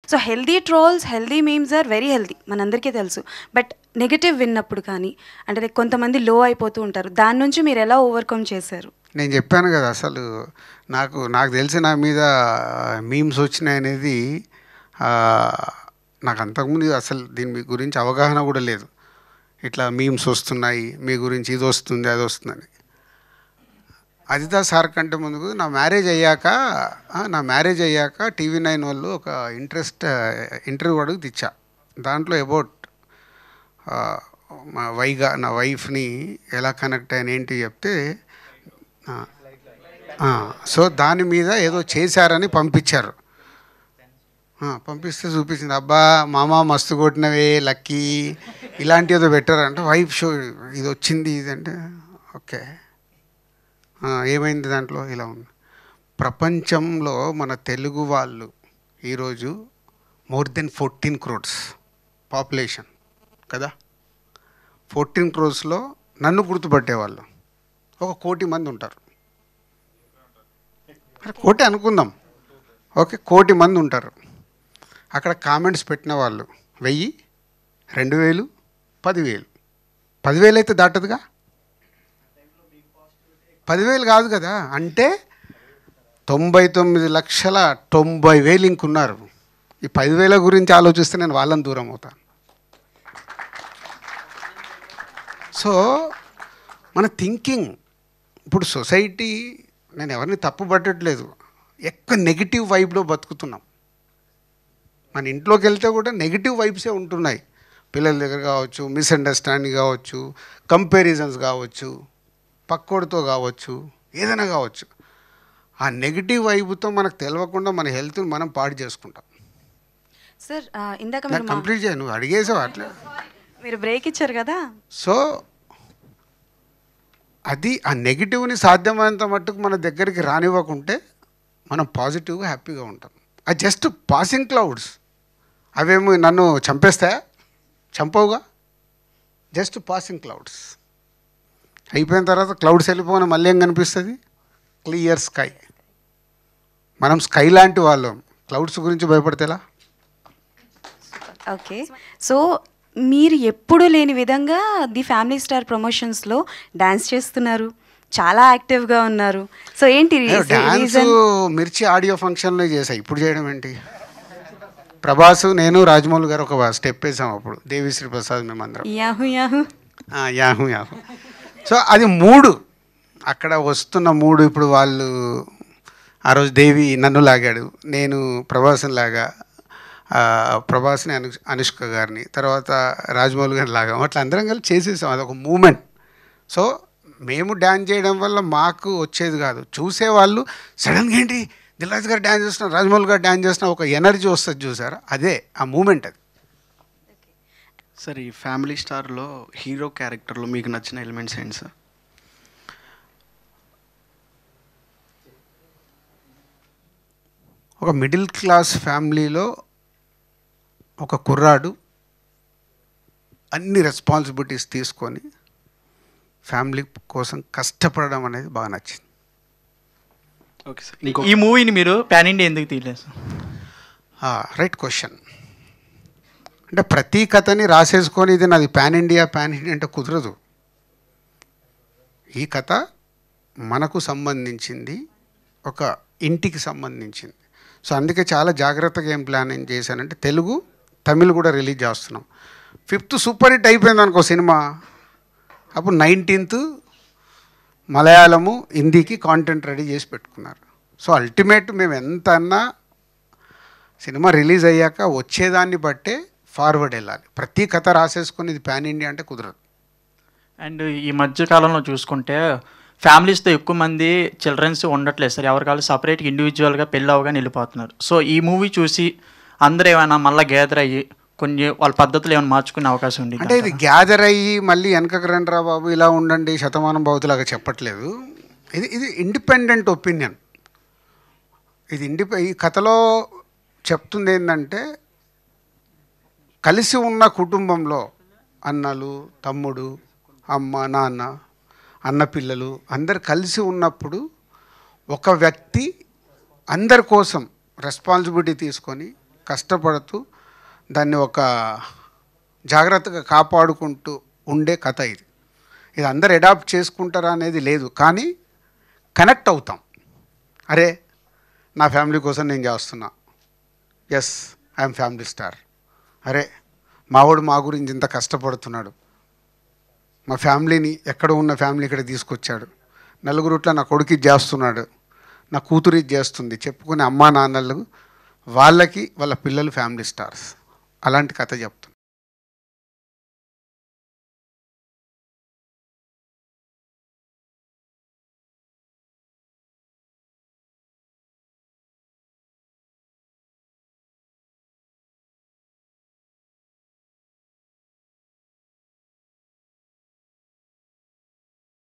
So healthy trolls, healthy memes are very healthy, మనందరికీ తెలుసు. But negative విన్నప్పుడు కానీ అంటే like కొంతమంది లో అయిపోతూ ఉంటారు, దాని నుంచి మీరు ఎలా ఓవర్కమ్ చేశారు? నేను చెప్పాను కదా, అసలు నాకు తెలిసి నా మీద మీమ్స్ వచ్చినాయి అనేది నాకు అంతకుముందు అసలు దీని గురించి అవగాహన కూడా లేదు. ఇట్లా మీమ్స్ వస్తున్నాయి, మీ గురించి ఇది వస్తుంది అది వస్తుందని. అదితా సార్ కంటే ముందుకు నా మ్యారేజ్ అయ్యాక TV9 వాళ్ళు ఒక ఇంటర్వ్యూ అడుగు తెచ్చా. దాంట్లో అబౌట్ నా వైఫ్ని ఎలా కనెక్ట్ అయిన ఏంటి చెప్తే, సో దాని మీద ఏదో చేశారని పంపించారు. పంపిస్తే చూపించింది, అబ్బా మామ మస్తు కొట్టినవే లక్కీ, ఇలాంటి ఏదో పెట్టారంటే వైఫ్ షో ఇది వచ్చింది ఇది అంటే ఓకే ఏమైంది దాంట్లో ఇలా ఉంది. ప్రపంచంలో మన తెలుగు వాళ్ళు ఈరోజు మోర్ దెన్ 14 crores పాపులేషన్ కదా. 14 crores నన్ను గుర్తుపట్టేవాళ్ళు 1 కోటి మంది ఉంటారు. కోటి అనుకుందాం, ఓకే 1 కోటి మంది ఉంటారు. అక్కడ కామెంట్స్ పెట్టిన వాళ్ళు 1000, 2000, 10,000. 10,000 అయితే దాటదుగా, 10,000 కాదు కదా. అంటే 99,90,000 ఇంకున్నారు. ఈ 10,000 గురించి ఆలోచిస్తే నేను వాళ్ళని దూరం అవుతాను. సో మన థింకింగ్ ఇప్పుడు సొసైటీ, నేను ఎవరిని తప్పు పట్టట్లేదు, ఎక్కువ నెగిటివ్ వైబ్లో బతుకుతున్నాం. మన ఇంట్లోకి వెళ్తే కూడా నెగిటివ్ వైబ్సే ఉంటున్నాయి. పిల్లల దగ్గర కావచ్చు, మిస్అండర్స్టాండింగ్ కావచ్చు, కంపారిజన్స్ కావచ్చు, పక్కోడితో కావచ్చు, ఏదైనా కావచ్చు. ఆ నెగిటివ్ వైపుతో మనకు తెలియకుండా మన హెల్త్ని మనం పాడు చేసుకుంటాం. సార్ ఇందాక కంప్లీట్ చేయను, అడిగేసావు అట్లా, మీరు బ్రేక్ ఇచ్చారు కదా. సో అది ఆ నెగిటివ్ని సాధ్యమైనంత మట్టుకు మన దగ్గరికి రానివ్వకుంటే మనం పాజిటివ్గా హ్యాపీగా ఉంటాం. అది జస్ట్ పాసింగ్ క్లౌడ్స్, అవేమో నన్ను చంపేస్తాయా? చంపవుగా, జస్ట్ పాసింగ్ క్లౌడ్స్. అయిపోయిన తర్వాత క్లౌడ్స్ వెళ్ళిపోయిన మళ్ళీ ఏం కనిపిస్తుంది? Clear sky. మనం స్కై లాంటి వాళ్ళం, క్లౌడ్స్ గురించి భయపడితేలా? ఓకే, సో మీరు ఎప్పుడు లేని విధంగా ది ఫ్యామిలీ స్టార్ ప్రమోషన్స్లో డ్యాన్స్ చేస్తున్నారు, చాలా యాక్టివ్గా ఉన్నారు. సో ఏంటి డ్యాన్స్? మిర్చి ఆడియో ఫంక్షన్లో చేసా, ఇప్పుడు చేయడం ఏంటి? ప్రభాస్, నేను, రాజమౌళి గారు ఒక స్టెప్ వేసాం అప్పుడు, దేవిశ్రీ ప్రసాద్, మేమందరం Yahoo Yahoo Yahoo Yahoo. So అది 3 అక్కడ వస్తున్న 3. ఇప్పుడు వాళ్ళు ఆ రోజు దేవి నన్ను లాగాడు, నేను ప్రభాస్ని లాగా, ప్రభాస్ని అనుష్క గారిని, తర్వాత రాజమౌళి గారిని లాగాం. అట్లా అందరం కలిసి చేసేసాం, అదొక మూమెంట్. సో మేము డ్యాన్స్ చేయడం వల్ల మాకు వచ్చేది కాదు, చూసేవాళ్ళు సడన్గా ఏంటి దిల్రాజు గారు డ్యాన్స్ చేస్తున్నారు, రాజమౌళి గారు డ్యాన్స్ చేస్తున్నారు, ఒక ఎనర్జీ వస్తుంది చూసారా, అదే ఆ మూమెంట్. అది సార్ ఈ ఫ్యామిలీ స్టార్లో హీరో క్యారెక్టర్లో మీకు నచ్చిన ఎలిమెంట్స్ ఏంటి సార్? ఒక మిడిల్ క్లాస్ ఫ్యామిలీలో ఒక కుర్రాడు అన్ని రెస్పాన్సిబిలిటీస్ తీసుకొని ఫ్యామిలీ కోసం కష్టపడడం అనేది బాగా నచ్చింది. ఓకే సార్, ఈ మూవీని మీరు పాన్ ఇండియా ఎందుకు తీయలేదు సార్? Right question. అంటే ప్రతి కథని రాసేసుకొని ఇది నాది పాన్ ఇండియా అంటే కుదరదు. ఈ కథ మనకు సంబంధించింది, ఒక ఇంటికి సంబంధించింది. సో అందుకే చాలా జాగ్రత్తగా ఏం ప్లానింగ్ చేశానంటే, తెలుగు, తమిళ్ కూడా రిలీజ్ చేస్తున్నాం. 5th సూపర్ హిట్ అయిపోయింది అనుకో సినిమా, అప్పుడు 19th మలయాళము, హిందీకి కాంటెంట్ రెడీ చేసి పెట్టుకున్నారు. సో అల్టిమేట్ మేము ఎంత అన్నా సినిమా రిలీజ్ అయ్యాక వచ్చేదాన్ని బట్టే ఫార్వర్డ్ వెళ్ళాలి. ప్రతి కథ రాసేసుకొని ఇది పాన్ ఇండియా అంటే కుదరదు. అండ్ ఈ మధ్య కాలంలో చూసుకుంటే ఫ్యామిలీస్తో ఎక్కువ మంది చిల్డ్రన్స్ ఉండట్లేదు సార్, ఎవరికాళ్ళు సపరేట్గా ఇండివిజువల్గా పెళ్ళి అవగానే వెళ్ళిపోతున్నారు. సో ఈ మూవీ చూసి అందరూ ఏమైనా మళ్ళీ గ్యాదర్ అయ్యి కొన్ని వాళ్ళ పద్ధతులు ఏమైనా మార్చుకునే అవకాశం ఉంది అంటే ఇది గ్యాదర్ అయ్యి మళ్ళీ వెనకకు రండి రా బాబు ఇలా ఉండండి శతమానం భవతులాగా చెప్పట్లేదు. ఇది ఇండిపెండెంట్ ఒపీనియన్. ఇది ఈ కథలో చెప్తుంది ఏంటంటే, కలిసి ఉన్న కుటుంబంలో అన్నలు, తమ్ముడు, అమ్మ, నాన్న, అన్న పిల్లలు అందరు కలిసి ఉన్నప్పుడు ఒక వ్యక్తి అందరి కోసం రెస్పాన్సిబిలిటీ తీసుకొని కష్టపడుతూ దాన్ని ఒక జాగ్రత్తగా కాపాడుకుంటూ ఉండే కథ ఇది. ఇది అందరు అడాప్ట్ చేసుకుంటారా అనేది లేదు, కానీ కనెక్ట్ అవుతాం. అరే నా ఫ్యామిలీ కోసం నేను చేస్తున్నా, ఎస్ ఐఎమ్ ఫ్యామిలీ స్టార్. అరే మావాడు మా గురించి ఇంత కష్టపడుతున్నాడు, మా ఫ్యామిలీని ఎక్కడ ఉన్న ఫ్యామిలీ ఇక్కడ తీసుకొచ్చాడు, నలుగురుట్ల నా కొడుకు ఇది చేస్తున్నాడు, నా కూతురు ఇది చేస్తుంది చెప్పుకునే అమ్మా నాన్నలు వాళ్ళకి వాళ్ళ పిల్లలు ఫ్యామిలీ స్టార్స్. అలాంటి కథ చెప్తాం.